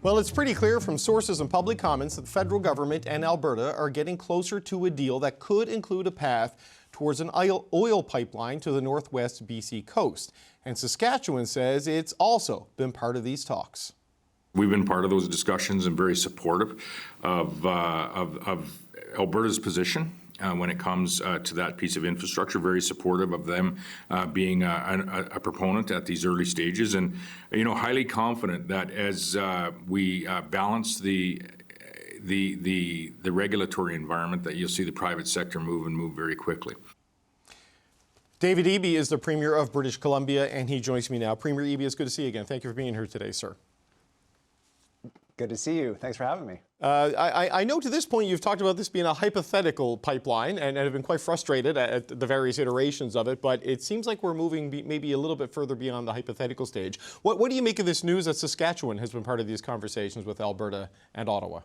Well, it's pretty clear from sources and public comments that the federal government and Alberta are getting closer to a deal that could include a path towards an oil pipeline to the northwest BC coast. And Saskatchewan says it's also been part of these talks. We've been part of those discussions and very supportive of Alberta's position when it comes to that piece of infrastructure, very supportive of them being a proponent at these early stages, and highly confident that as we balance the regulatory environment, that you'll see the private sector move very quickly. David Eby is the Premier of British Columbia, and he joins me now. Premier Eby, it's good to see you again. Thank you for being here today, sir. Good to see you. Thanks for having me. I know to this point you've talked about this being a hypothetical pipeline and have been quite frustrated at the various iterations of it, but it seems like we're moving maybe a little bit further beyond the hypothetical stage. What do you make of this news that Saskatchewan has been part of these conversations with Alberta and Ottawa?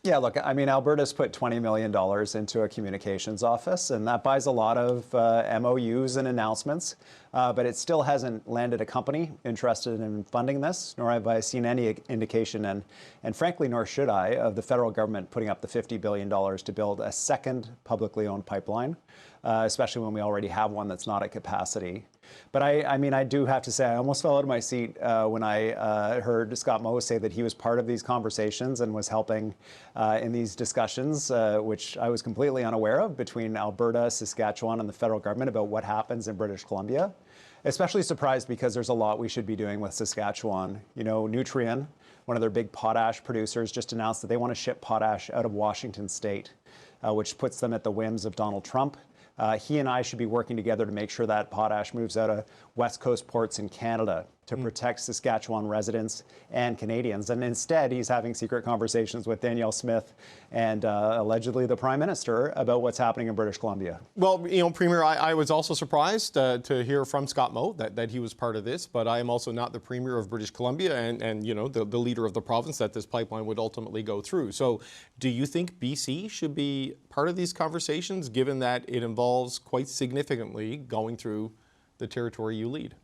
Yeah, look, I mean, Alberta's put $20 million into a communications office, and that buys a lot of MOUs and announcements, but it still hasn't landed a company interested in funding this, nor have I seen any indication, and frankly, nor should I, of the federal government putting up the $50 billion to build a second publicly owned pipeline, especially when we already have one that's not at capacity. But I mean, I do have to say, I almost fell out of my seat when I heard Scott Moe say that he was part of these conversations and was helping in these discussions, which I was completely unaware of, between Alberta, Saskatchewan, and the federal government about what happens in British Columbia. Especially surprised because there's a lot we should be doing with Saskatchewan. Nutrien, one of their big potash producers, just announced that they want to ship potash out of Washington State, which puts them at the whims of Donald Trump. He and I should be working together to make sure that potash moves out of West Coast ports in Canada to protect Saskatchewan residents and Canadians. And instead, he's having secret conversations with Danielle Smith and allegedly the Prime Minister about what's happening in British Columbia. Well, Premier, I was also surprised to hear from Scott Moe that he was part of this, but I am also not the Premier of British Columbia and the leader of the province that this pipeline would ultimately go through. So do you think BC should be part of these conversations, given that it involves quite significantly going through the territory you lead?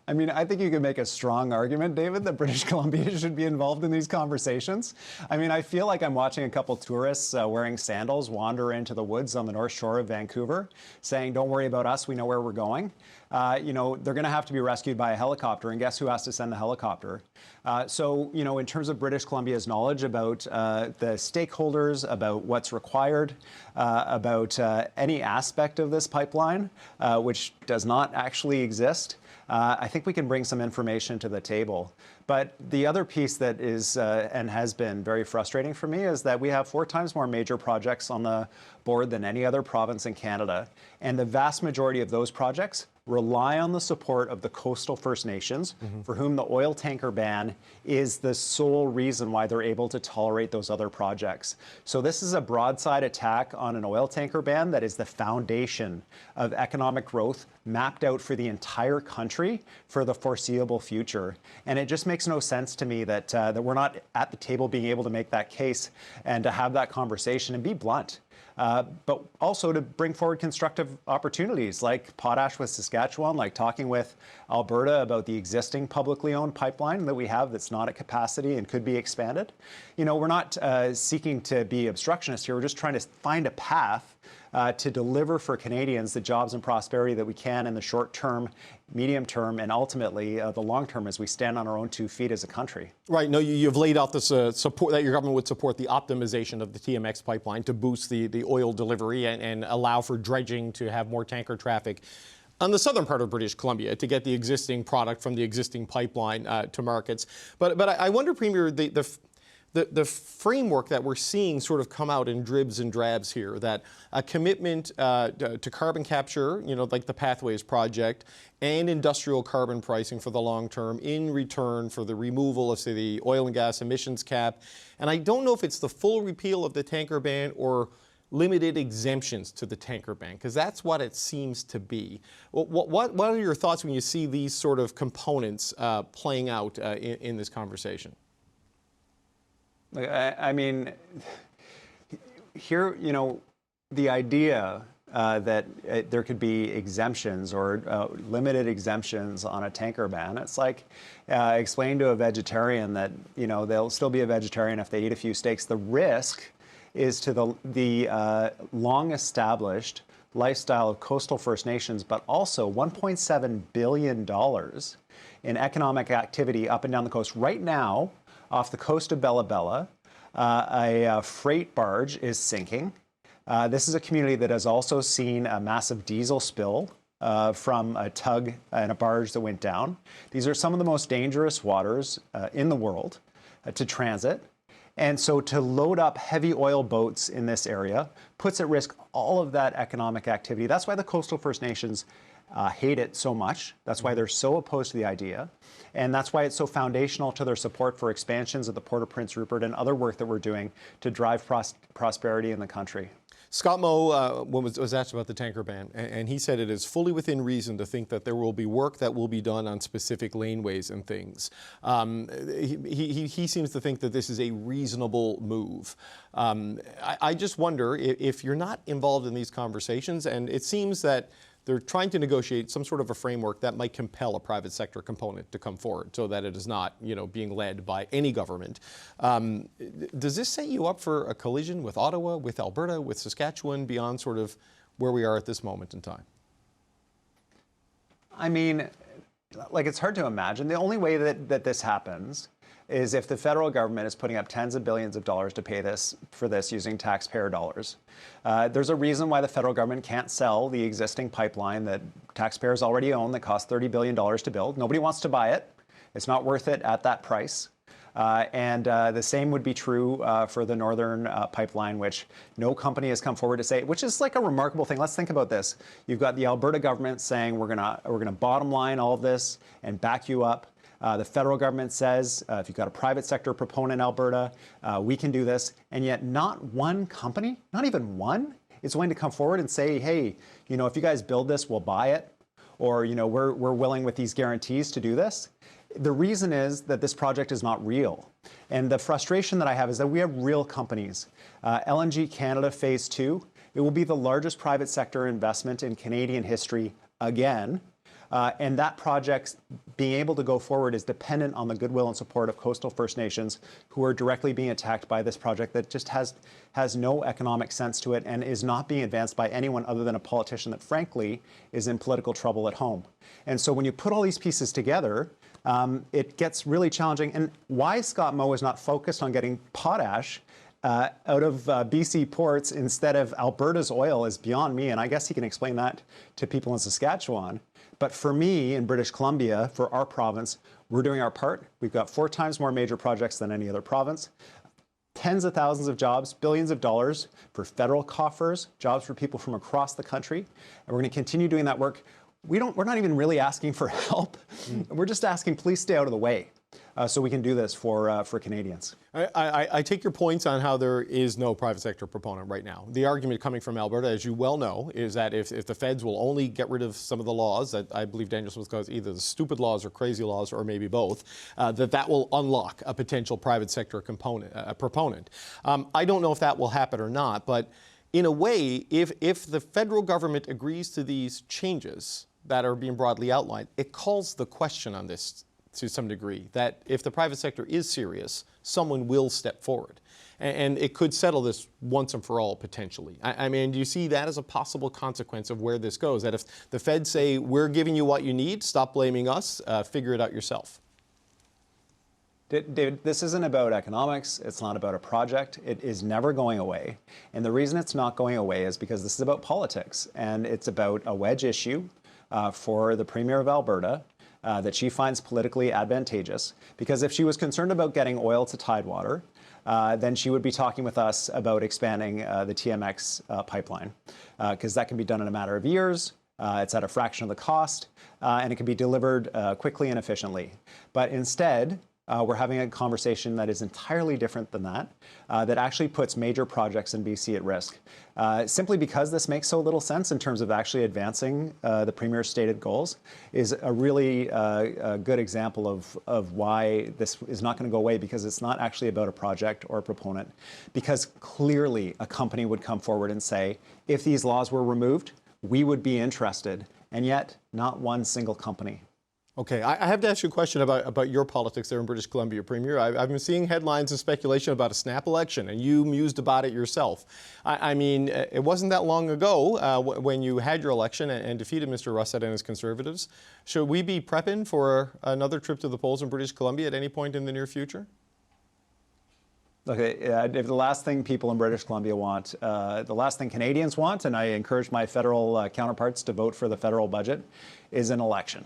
I mean, I think you could make a strong argument, David, that British Columbia should be involved in these conversations. I mean, I feel like I'm watching a couple tourists wearing sandals wander into the woods on the north shore of Vancouver, saying, don't worry about us, we know where we're going. They're going to have to be rescued by a helicopter, and guess who has to send the helicopter? So, in terms of British Columbia's knowledge about the stakeholders, about what's required, about any aspect of this pipeline, which does not actually exist, I think we can bring some information to the table. But the other piece that is and has been very frustrating for me is that we have 4 times more major projects on the board than any other province in Canada. And the vast majority of those projects rely on the support of the coastal First Nations, for whom the oil tanker ban is the sole reason why they're able to tolerate those other projects. So this is a broadside attack on an oil tanker ban that is the foundation of economic growth mapped out for the entire country for the foreseeable future. And it just makes no sense to me that, that we're not at the table being able to make that case and to have that conversation and be blunt. But also to bring forward constructive opportunities like potash with Saskatchewan, like talking with Alberta about the existing publicly owned pipeline that we have that's not at capacity and could be expanded. We're not seeking to be obstructionist here. We're just trying to find a path to deliver for Canadians the jobs and prosperity that we can in the short term, medium term, and ultimately the long term as we stand on our own 2 feet as a country. Right. No, you've laid out this support that your government would support the optimization of the TMX pipeline to boost the oil delivery and allow for dredging to have more tanker traffic on the southern part of British Columbia to get the existing product from the existing pipeline to markets. But I wonder, Premier, the framework that we're seeing sort of come out in dribs and drabs here, that a commitment to carbon capture, like the Pathways project, and industrial carbon pricing for the long term in return for the removal of, say, the oil and gas emissions cap. And I don't know if it's the full repeal of the tanker ban or limited exemptions to the tanker ban, because that's what it seems to be. What are your thoughts when you see these sort of components playing out in this conversation? I mean, here, the idea that there could be exemptions or limited exemptions on a tanker ban. It's like explaining to a vegetarian that, you know, they'll still be a vegetarian if they eat a few steaks. The risk is to the long-established lifestyle of coastal First Nations, but also $1.7 billion in economic activity up and down the coast. Right now, off the coast of Bella Bella, a freight barge is sinking. This is a community that has also seen a massive diesel spill from a tug and a barge that went down. These are some of the most dangerous waters in the world to transit. And so to load up heavy oil boats in this area puts at risk all of that economic activity. That's why the coastal First Nations hate it so much. That's why they're so opposed to the idea. And that's why it's so foundational to their support for expansions of the Port of Prince Rupert and other work that we're doing to drive prosperity in the country. Scott Moe was asked about the tanker ban, and he said it is fully within reason to think that there will be work that will be done on specific laneways and things. He seems to think that this is a reasonable move. I just wonder if you're not involved in these conversations, and it seems that they're trying to negotiate some sort of a framework that might compel a private sector component to come forward so that it is not, you know, being led by any government. Does this set you up for a collision with Ottawa, with Alberta, with Saskatchewan beyond sort of where we are at this moment in time? I mean, like, it's hard to imagine. The only way that this happens is if the federal government is putting up tens of billions of dollars to pay for this using taxpayer dollars. There's a reason why the federal government can't sell the existing pipeline that taxpayers already own that costs $30 billion to build. Nobody wants to buy it. It's not worth it at that price. And the same would be true for the Northern Pipeline, which no company has come forward to say, which is like a remarkable thing. Let's think about this. You've got the Alberta government saying we're gonna bottom line all of this and back you up. The federal government says, if you've got a private sector proponent in Alberta, we can do this. And yet not one company, not even one, is willing to come forward and say, hey, you know, if you guys build this, we'll buy it. Or, you know, we're willing with these guarantees to do this. The reason is that this project is not real. And the frustration that I have is that we have real companies. LNG Canada Phase 2, it will be the largest private sector investment in Canadian history again. And that project being able to go forward is dependent on the goodwill and support of coastal First Nations who are directly being attacked by this project that just has no economic sense to it and is not being advanced by anyone other than a politician that, frankly, is in political trouble at home. And so when you put all these pieces together, it gets really challenging. And why Scott Moe is not focused on getting potash out of BC ports instead of Alberta's oil is beyond me. And I guess he can explain that to people in Saskatchewan. But for me, in British Columbia, for our province, we're doing our part. We've got 4 times more major projects than any other province. Tens of thousands of jobs, billions of dollars for federal coffers, jobs for people from across the country. And we're going to continue doing that work. We're not even really asking for help. We're just asking, please stay out of the way. So we can do this for Canadians. I take your points on how there is no private sector proponent right now. The argument coming from Alberta, as you well know, is that if the feds will only get rid of some of the laws that I believe Danielle was calling either the stupid laws or crazy laws or maybe both, that will unlock a potential private sector proponent. I don't know if that will happen or not, but in a way, if the federal government agrees to these changes that are being broadly outlined, it calls the question on this to some degree, that if the private sector is serious, someone will step forward. And it could settle this once and for all, potentially. I mean, do you see that as a possible consequence of where this goes? That if the feds say, we're giving you what you need, stop blaming us, figure it out yourself? David, this isn't about economics. It's not about a project. It is never going away. And the reason it's not going away is because this is about politics. And it's about a wedge issue for the Premier of Alberta, that she finds politically advantageous. Because if she was concerned about getting oil to Tidewater, then she would be talking with us about expanding the TMX pipeline. Because that can be done in a matter of years. It's at a fraction of the cost, and it can be delivered quickly and efficiently. But instead, We're having a conversation that is entirely different than that, that actually puts major projects in BC at risk. Simply because this makes so little sense in terms of actually advancing the Premier's stated goals is a really good example of why this is not going to go away, because it's not actually about a project or a proponent. Because clearly a company would come forward and say, if these laws were removed, we would be interested, and yet not one single company. Okay, I have to ask you a question about your politics there in British Columbia, Premier. I've been seeing headlines and speculation about a snap election, and you mused about it yourself. I mean, it wasn't that long ago when you had your election and defeated Mr. Russett and his Conservatives. Should we be prepping for another trip to the polls in British Columbia at any point in the near future? Okay, if the last thing people in British Columbia want, the last thing Canadians want, and I encourage my federal counterparts to vote for the federal budget, is an election.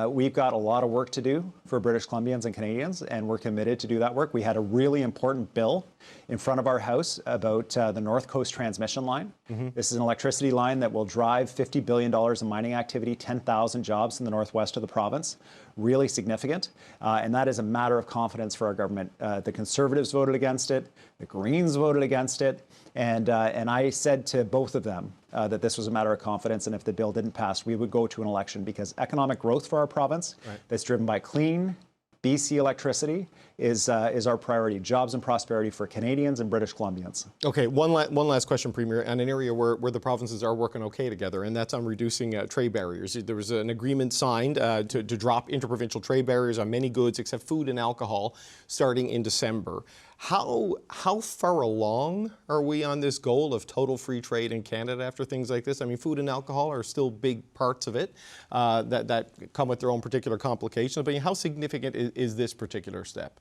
We've got a lot of work to do for British Columbians and Canadians, and we're committed to do that work. We had a really important bill in front of our House about the North Coast Transmission Line. This is an electricity line that will drive $50 billion in mining activity, 10,000 jobs in the northwest of the province. Really significant. And that is a matter of confidence for our government. The Conservatives voted against it. The Greens voted against it. And I said to both of them that this was a matter of confidence, and if the bill didn't pass, we would go to an election, because economic growth for our province that's driven by clean BC electricity is our priority. Jobs and prosperity for Canadians and British Columbians. Okay, one last question, Premier, on an area where the provinces are working okay together, and that's on reducing trade barriers. There was an agreement signed to drop interprovincial trade barriers on many goods except food and alcohol starting in December. How far along are we on this goal of total free trade in Canada after things like this? I mean, food and alcohol are still big parts of it that come with their own particular complications, but how significant is this particular step?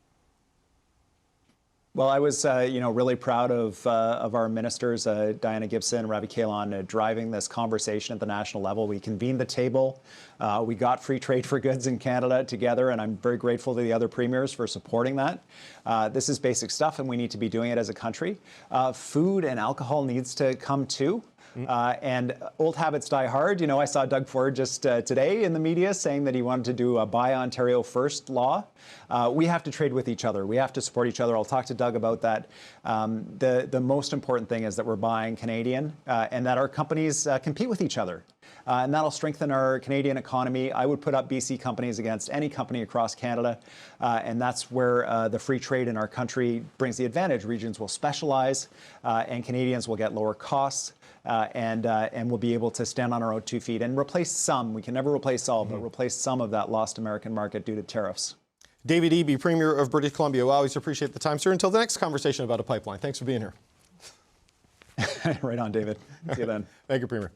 Well, I was, really proud of our ministers, Diana Gibson, Ravi Kahlon, driving this conversation at the national level. We convened the table. We got free trade for goods in Canada together, and I'm very grateful to the other premiers for supporting that. This is basic stuff, and we need to be doing it as a country. Food and alcohol needs to come too. And old habits die hard. You know, I saw Doug Ford just today in the media saying that he wanted to do a Buy Ontario First law. We have to trade with each other. We have to support each other. I'll talk to Doug about that. The most important thing is that we're buying Canadian and that our companies compete with each other. And that'll strengthen our Canadian economy. I would put up BC companies against any company across Canada. And that's where the free trade in our country brings the advantage. Regions will specialize and Canadians will get lower costs. And we'll be able to stand on our own 2 feet and replace some. We can never replace all, but replace some of that lost American market due to tariffs. David Eby, Premier of British Columbia. We always appreciate the time, sir. Until the next conversation about a pipeline. Thanks for being here. Right on, David. See you then. Thank you, Premier.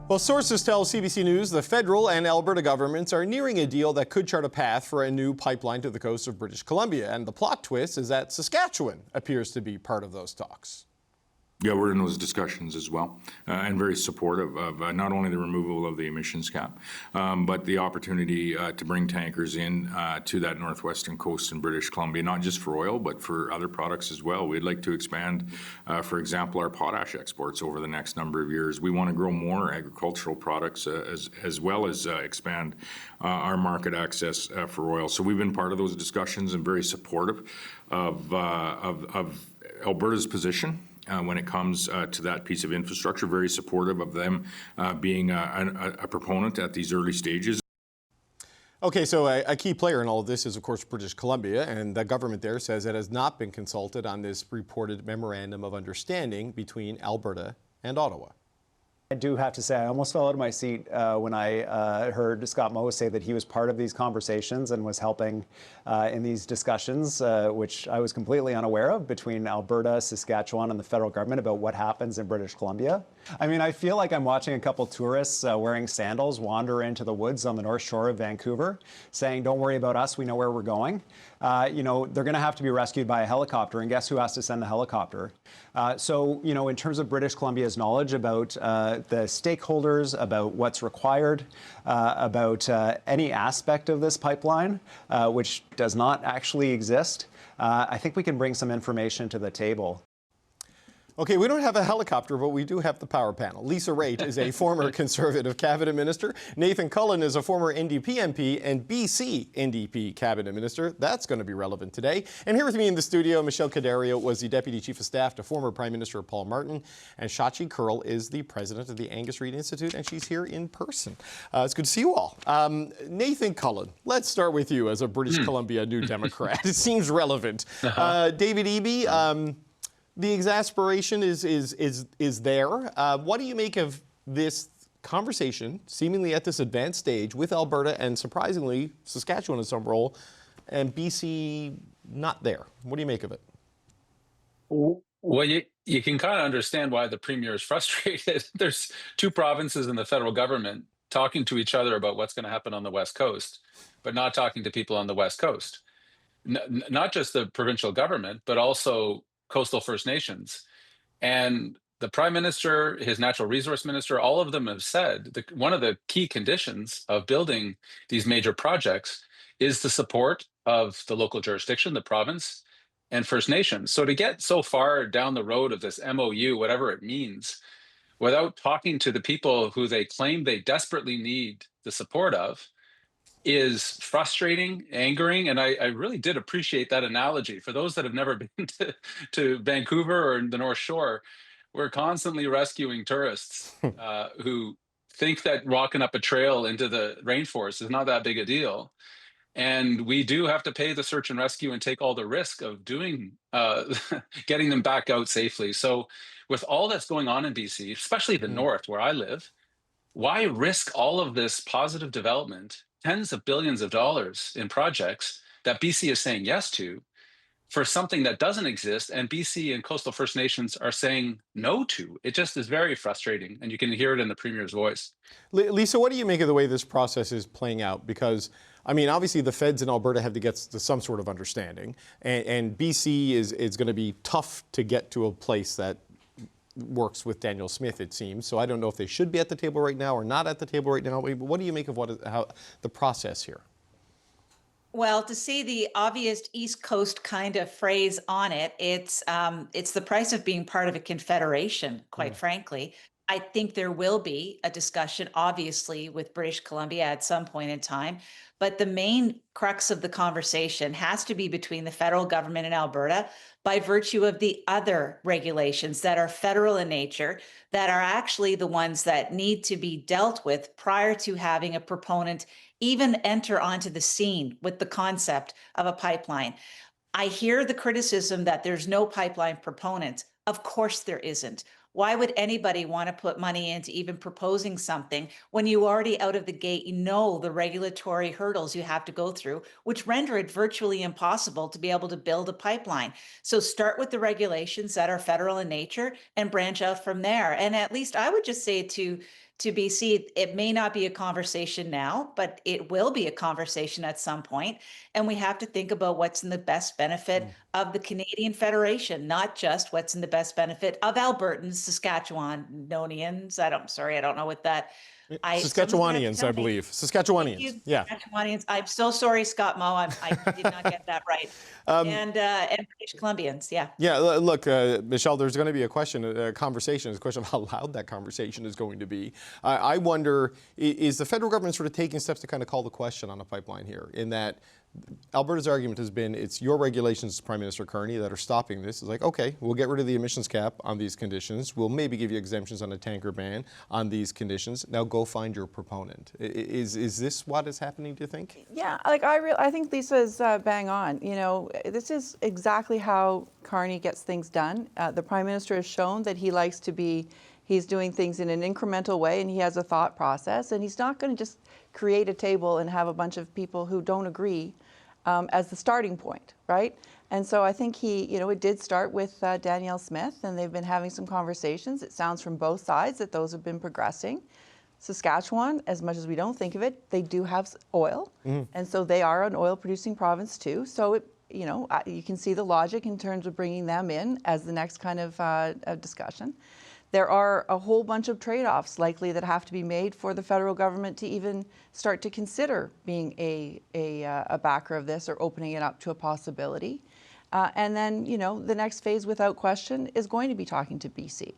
Well, sources tell CBC News the federal and Alberta governments are nearing a deal that could chart a path for a new pipeline to the coast of British Columbia. And the plot twist is that Saskatchewan appears to be part of those talks. Yeah, we're in those discussions as well, and very supportive of not only the removal of the emissions cap, but the opportunity to bring tankers in to that northwestern coast in British Columbia, not just for oil, but for other products as well. We'd like to expand, for example, our potash exports over the next number of years. We want to grow more agricultural products as well as expand our market access for oil. So we've been part of those discussions and very supportive of Alberta's position. When it comes to that piece of infrastructure, very supportive of them being a proponent at these early stages. Okay, so a key player in all of this is, of course, British Columbia, and the government there says it has not been consulted on this reported memorandum of understanding between Alberta and Ottawa. I do have to say, I almost fell out of my seat when I heard Scott Moe say that he was part of these conversations and was helping in these discussions, which I was completely unaware of, between Alberta, Saskatchewan, and the federal government about what happens in British Columbia. I mean, I feel like I'm watching a couple tourists wearing sandals wander into the woods on the north shore of Vancouver, saying, "Don't worry about us, we know where we're going." They're going to have to be rescued by a helicopter, and guess who has to send the helicopter? So, in terms of British Columbia's knowledge about the stakeholders, about what's required, about any aspect of this pipeline, which does not actually exist, I think we can bring some information to the table. Okay, we don't have a helicopter, but we do have the power panel. Lisa Raitt is a former Conservative cabinet minister. Nathan Cullen is a former NDP MP and BC NDP cabinet minister. That's going to be relevant today. And here with me in the studio, Michelle Cadario was the deputy chief of staff to former Prime Minister Paul Martin, and Shachi Kurl is the president of the Angus Reid Institute, and she's here in person. It's good to see you all. Nathan Cullen, let's start with you as a British Columbia New Democrat. It seems relevant. David Eby. The exasperation is there. What do you make of this conversation, seemingly at this advanced stage, with Alberta and, surprisingly, Saskatchewan in some role, and BC not there? What do you make of it? Well, you can kind of understand why the Premier is frustrated. There's two provinces in the federal government talking to each other about what's going to happen on the West Coast, but not talking to people on the West Coast. Not just the provincial government, but also coastal First Nations. And the Prime Minister, his Natural Resource Minister, all of them have said that one of the key conditions of building these major projects is the support of the local jurisdiction, the province, and First Nations. So to get so far down the road of this MOU, whatever it means, without talking to the people who they claim they desperately need the support of, is frustrating, angering, and I really did appreciate that analogy. For those that have never been to Vancouver or the North Shore, we're constantly rescuing tourists who think that walking up a trail into the rainforest is not that big a deal. And we do have to pay the search and rescue and take all the risk of doing getting them back out safely. So with all that's going on in BC, especially the North where I live, why risk all of this positive development, tens of billions of dollars in projects that BC is saying yes to, for something that doesn't exist and BC and coastal First Nations are saying no to? It just is very frustrating, and you can hear it in the Premier's voice. Lisa, what do you make of the way this process is playing out? Because, I mean, obviously the feds in Alberta have to get to some sort of understanding, and BC is going to be tough to get to a place that works with Danielle Smith, it seems. So I don't know if they should be at the table right now or not at the table right now. What do you make of how the process here? Well, to see the obvious East Coast kind of phrase on it, it's the price of being part of a confederation, quite frankly. I think there will be a discussion, obviously, with British Columbia at some point in time. But the main crux of the conversation has to be between the federal government and Alberta by virtue of the other regulations that are federal in nature, that are actually the ones that need to be dealt with prior to having a proponent even enter onto the scene with the concept of a pipeline. I hear the criticism that there's no pipeline proponent. Of course there isn't. Why would anybody want to put money into even proposing something when you already out of the gate, you know the regulatory hurdles you have to go through, which render it virtually impossible to be able to build a pipeline? So start with the regulations that are federal in nature and branch out from there. And at least I would just say to BC, it may not be a conversation now, but it will be a conversation at some point. And we have to think about what's in the best benefit of the Canadian Federation, not just what's in the best benefit of Albertans, Saskatchewanonians. I don't know what that. Saskatchewanians, I believe. Saskatchewanians. Yeah. Saskatchewanians. I'm so sorry, Scott Moe. I did not get that right. And British Columbians. Yeah. Yeah. Look, Michelle, there's going to be a conversation. It's a question of how loud that conversation is going to be. I wonder, is the federal government sort of taking steps to kind of call the question on a pipeline here, in that Alberta's argument has been it's your regulations, Prime Minister Carney, that are stopping this. It's like, okay, we'll get rid of the emissions cap on these conditions. We'll maybe give you exemptions on a tanker ban on these conditions. Now go find your proponent. Is this what is happening, do you think? Yeah, like I think Lisa's bang on. You know, this is exactly how Carney gets things done. The Prime Minister has shown that he likes to be, he's doing things in an incremental way, and he has a thought process, and he's not going to just create a table and have a bunch of people who don't agree as the starting point, right? And so I think it did start with Danielle Smith, and they've been having some conversations. It sounds from both sides that those have been progressing. Saskatchewan, as much as we don't think of it, they do have oil, and so they are an oil-producing province too. So you can see the logic in terms of bringing them in as the next kind of discussion. There are a whole bunch of trade-offs likely that have to be made for the federal government to even start to consider being a backer of this or opening it up to a possibility. And then, the next phase, without question, is going to be talking to BC.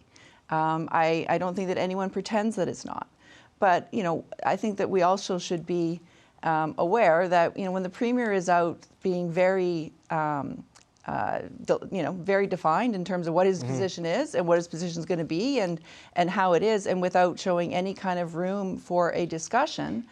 I don't think that anyone pretends that it's not. But, I think that we also should be aware that, when the Premier is out being very, very defined in terms of what his position is and what his position is going to be and how it is, and without showing any kind of room for a discussion,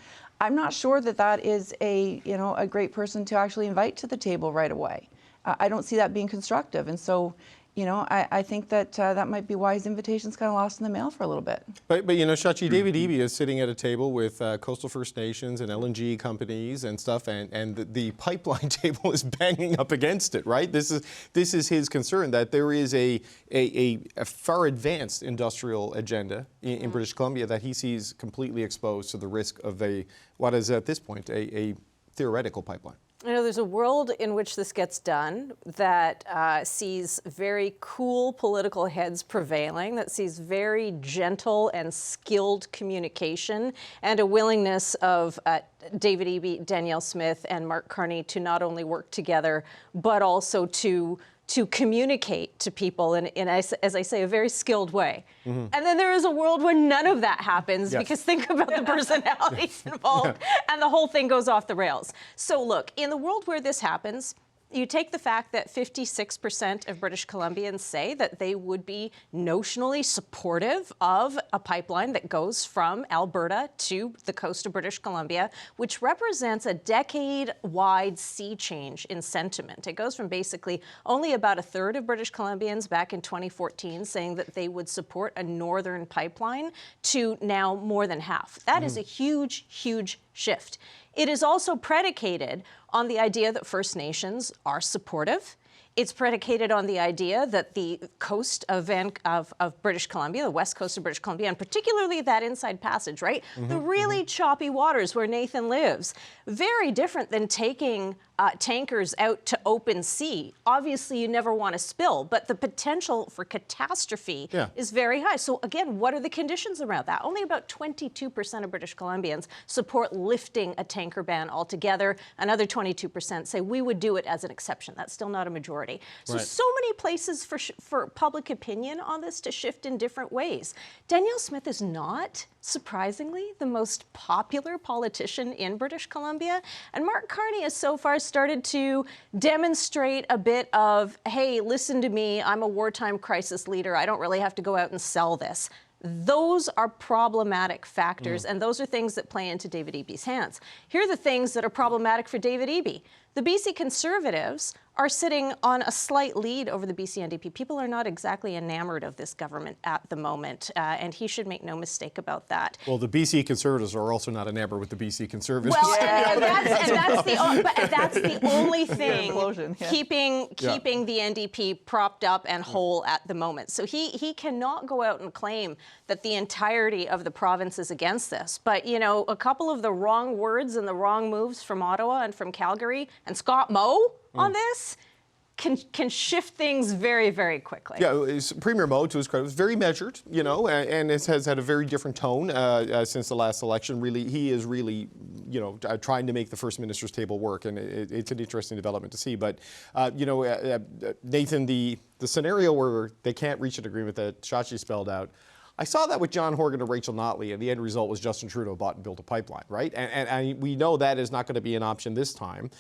I'm not sure that that is a great person to actually invite to the table right away. I don't see that being constructive. And so, I think that that might be why his invitation's kind of lost in the mail for a little bit. But Shachi, David Eby is sitting at a table with coastal First Nations and LNG companies and stuff, and the pipeline table is banging up against it, right? This is his concern, that there is a far advanced industrial agenda in British Columbia that he sees completely exposed to the risk of what is at this point a theoretical pipeline. There's a world in which this gets done that sees very cool political heads prevailing, that sees very gentle and skilled communication, and a willingness of David Eby, Danielle Smith, and Mark Carney to not only work together, but also to communicate to people in as I say, a very skilled way. And then there is a world where none of that happens, because think about the personalities involved, and the whole thing goes off the rails. So look, in the world where this happens, you take the fact that 56% of British Columbians say that they would be notionally supportive of a pipeline that goes from Alberta to the coast of British Columbia, which represents a decade-wide sea change in sentiment. It goes from basically only about a third of British Columbians back in 2014 saying that they would support a northern pipeline to now more than half. That is a huge, huge shift. It is also predicated on the idea that First Nations are supportive. It's predicated on the idea that the coast of British Columbia, the west coast of British Columbia, and particularly that inside passage, right? The really choppy waters where Nathan lives, very different than taking tankers out to open sea. Obviously, you never want to spill, but the potential for catastrophe is very high. So again, what are the conditions around that? Only about 22% of British Columbians support lifting a tanker ban altogether. Another 22% say we would do it as an exception. That's still not a majority. So, so many places for public opinion on this to shift in different ways. Danielle Smith is not, surprisingly, the most popular politician in British Columbia. And Mark Carney has so far started to demonstrate a bit of, hey, listen to me, I'm a wartime crisis leader, I don't really have to go out and sell this. Those are problematic factors, and those are things that play into David Eby's hands. Here are the things that are problematic for David Eby. The BC Conservatives are sitting on a slight lead over the BC NDP. People are not exactly enamored of this government at the moment, and he should make no mistake about that. Well, the BC Conservatives are also not enamored with the BC Conservatives. Well, and that's the only thing keeping the NDP propped up and whole at the moment. So he cannot go out and claim that the entirety of the province is against this. But, a couple of the wrong words and the wrong moves from Ottawa and from Calgary and Scott Moe on this can shift things very, very quickly. Yeah, Premier Moe, to his credit, was very measured, and has had a very different tone since the last election. Really, he is really, trying to make the First Minister's table work, and it's an interesting development to see. But, Nathan, the scenario where they can't reach an agreement that Shachi spelled out, I saw that with John Horgan and Rachel Notley, and the end result was Justin Trudeau bought and built a pipeline, right? And we know that is not going to be an option this time.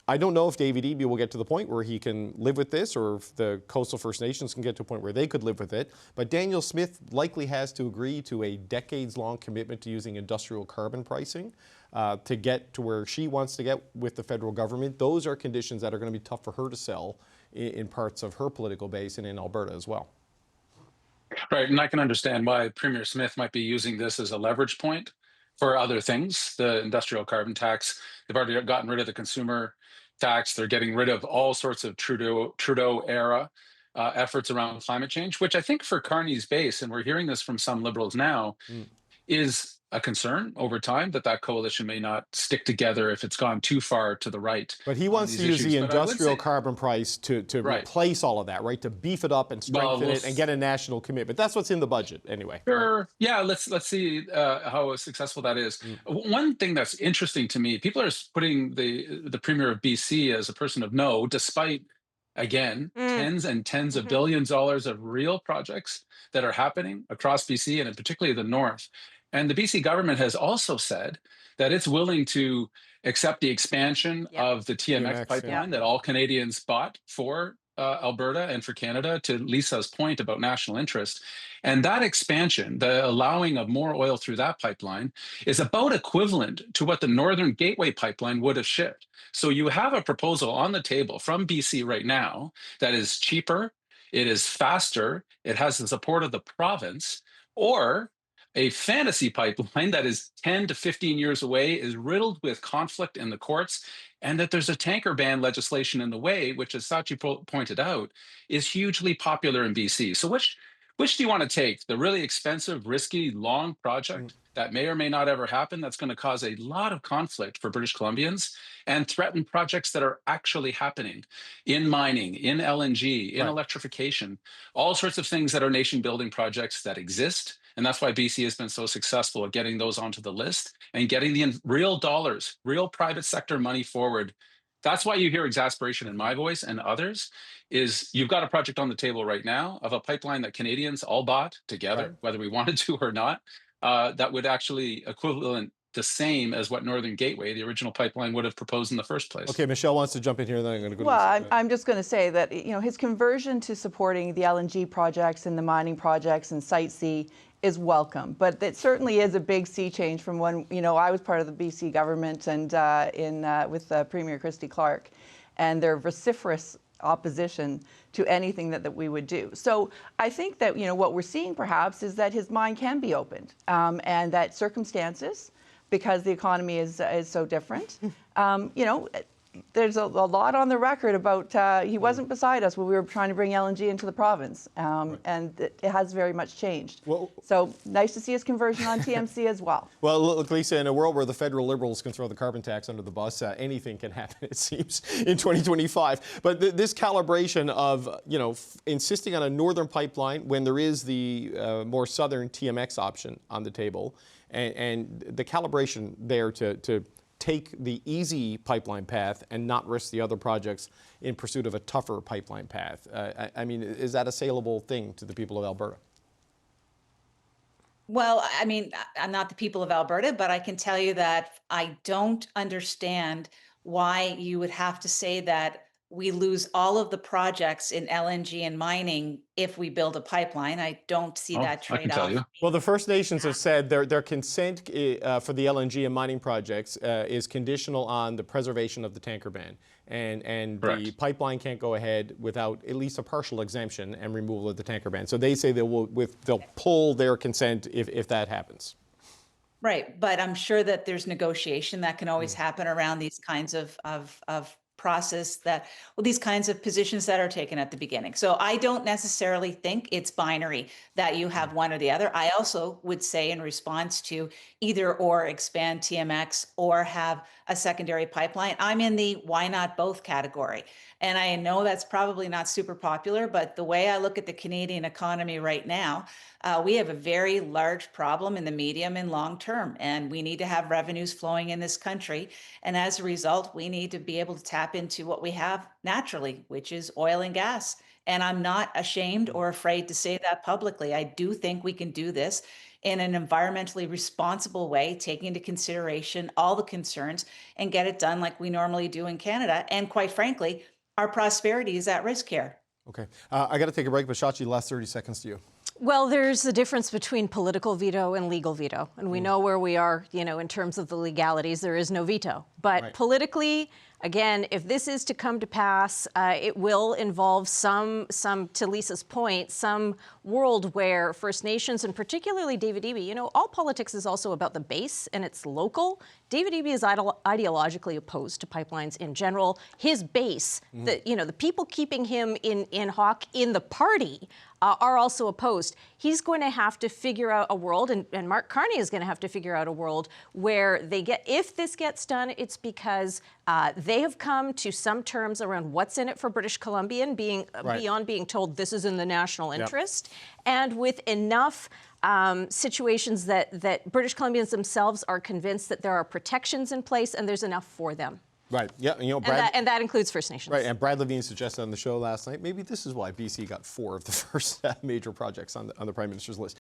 I don't know if David Eby will get to the point where he can live with this, or if the coastal First Nations can get to a point where they could live with it. But Danielle Smith likely has to agree to a decades-long commitment to using industrial carbon pricing to get to where she wants to get with the federal government. Those are conditions that are going to be tough for her to sell in parts of her political base and in Alberta as well. Right, and I can understand why Premier Smith might be using this as a leverage point for other things. The industrial carbon tax, they've already gotten rid of the consumer tax. They're getting rid of all sorts of Trudeau-era efforts around climate change, which I think for Carney's base, and we're hearing this from some Liberals now, is a concern over time that coalition may not stick together if it's gone too far to the right. But he wants to use the industrial carbon price to replace all of that, right? To beef it up and strengthen it and get a national commitment. That's what's in the budget anyway. Sure. Yeah, let's see how successful that is. One thing that's interesting to me, people are putting the Premier of BC as a person of no, despite again, tens and tens of billions of dollars of real projects that are happening across BC and particularly the north. And the BC government has also said that it's willing to accept the expansion of the TMX pipeline that all Canadians bought for Alberta and for Canada, to Lisa's point about national interest. And that expansion, the allowing of more oil through that pipeline, is about equivalent to what the Northern Gateway pipeline would have shipped. So you have a proposal on the table from BC right now that is cheaper, it is faster, it has the support of the province, or a fantasy pipeline that is 10 to 15 years away, is riddled with conflict in the courts, and that there's a tanker ban legislation in the way, which, as Sachi pointed out, is hugely popular in BC. So which do you want to take? The really expensive, risky, long project that may or may not ever happen, that's going to cause a lot of conflict for British Columbians, and threaten projects that are actually happening in mining, in LNG, in electrification, all sorts of things that are nation-building projects that exist. And that's why BC has been so successful at getting those onto the list and getting the real dollars, real private sector money forward. That's why you hear exasperation in my voice and others, is you've got a project on the table right now of a pipeline that Canadians all bought together, whether we wanted to or not, that would actually equivalent the same as what Northern Gateway, the original pipeline, would have proposed in the first place. Okay, Michelle wants to jump in here, then I'm going to go well, to I'm just going to say that, you know, his conversion to supporting the LNG projects and the mining projects and Site C is welcome, but it certainly is a big sea change from when, you know, I was part of the BC government and with Premier Christy Clark, and their vociferous opposition to anything that we would do. So I think that, you know, what we're seeing perhaps is that his mind can be opened, and that circumstances, because the economy is so different, you know, there's a lot on the record about he wasn't beside us when we were trying to bring LNG into the province, and it has very much changed. Well, so nice to see his conversion on TMC as well. Well, look, Lisa, in a world where the federal Liberals can throw the carbon tax under the bus, anything can happen, it seems, in 2025. But this calibration of, you know, insisting on a northern pipeline when there is the more southern TMX option on the table, and the calibration there to take the easy pipeline path and not risk the other projects in pursuit of a tougher pipeline path. I mean, is that a saleable thing to the people of Alberta? Well, I mean, I'm not the people of Alberta, but I can tell you that I don't understand why you would have to say that we lose all of the projects in LNG and mining if we build a pipeline. I don't see that trade-off. Well, the First Nations have said their consent for the LNG and mining projects is conditional on the preservation of the tanker ban. And the pipeline can't go ahead without at least a partial exemption and removal of the tanker ban. So they say they'll pull their consent if that happens. Right, but I'm sure that there's negotiation that can always happen around these kinds of process these kinds of positions that are taken at the beginning. So I don't necessarily think it's binary that you have one or the other. I also would say, in response to either or expand TMX or have a secondary pipeline, I'm in the why not both category. And I know that's probably not super popular, but the way I look at the Canadian economy right now, we have a very large problem in the medium and long term, and we need to have revenues flowing in this country. And as a result, we need to be able to tap into what we have naturally, which is oil and gas. And I'm not ashamed or afraid to say that publicly. I do think we can do this in an environmentally responsible way, taking into consideration all the concerns, and get it done like we normally do in Canada. And quite frankly, our prosperity is at risk here. Okay, I got to take a break, but Shachi, last 30 seconds to you. Well, there's a difference between political veto and legal veto. And we know where we are, you know, in terms of the legalities. There is no veto. But politically, again, if this is to come to pass, it will involve some, to Lisa's point, some world where First Nations, and particularly David Eby, you know, all politics is also about the base and it's local. David Eby is ideologically opposed to pipelines in general. His base, the people keeping him in hock in the party are also opposed. He's going to have to figure out a world, and Mark Carney is going to have to figure out a world where if this gets done, it's because they have come to some terms around what's in it for British Columbian, beyond being told this is in the national interest, and with enough situations that British Columbians themselves are convinced that there are protections in place and there's enough for them. Right. Yeah. You know, And Brad. that includes First Nations. Right, and Brad Levine suggested on the show last night, maybe this is why BC got 4 of the first major projects on the Prime Minister's list.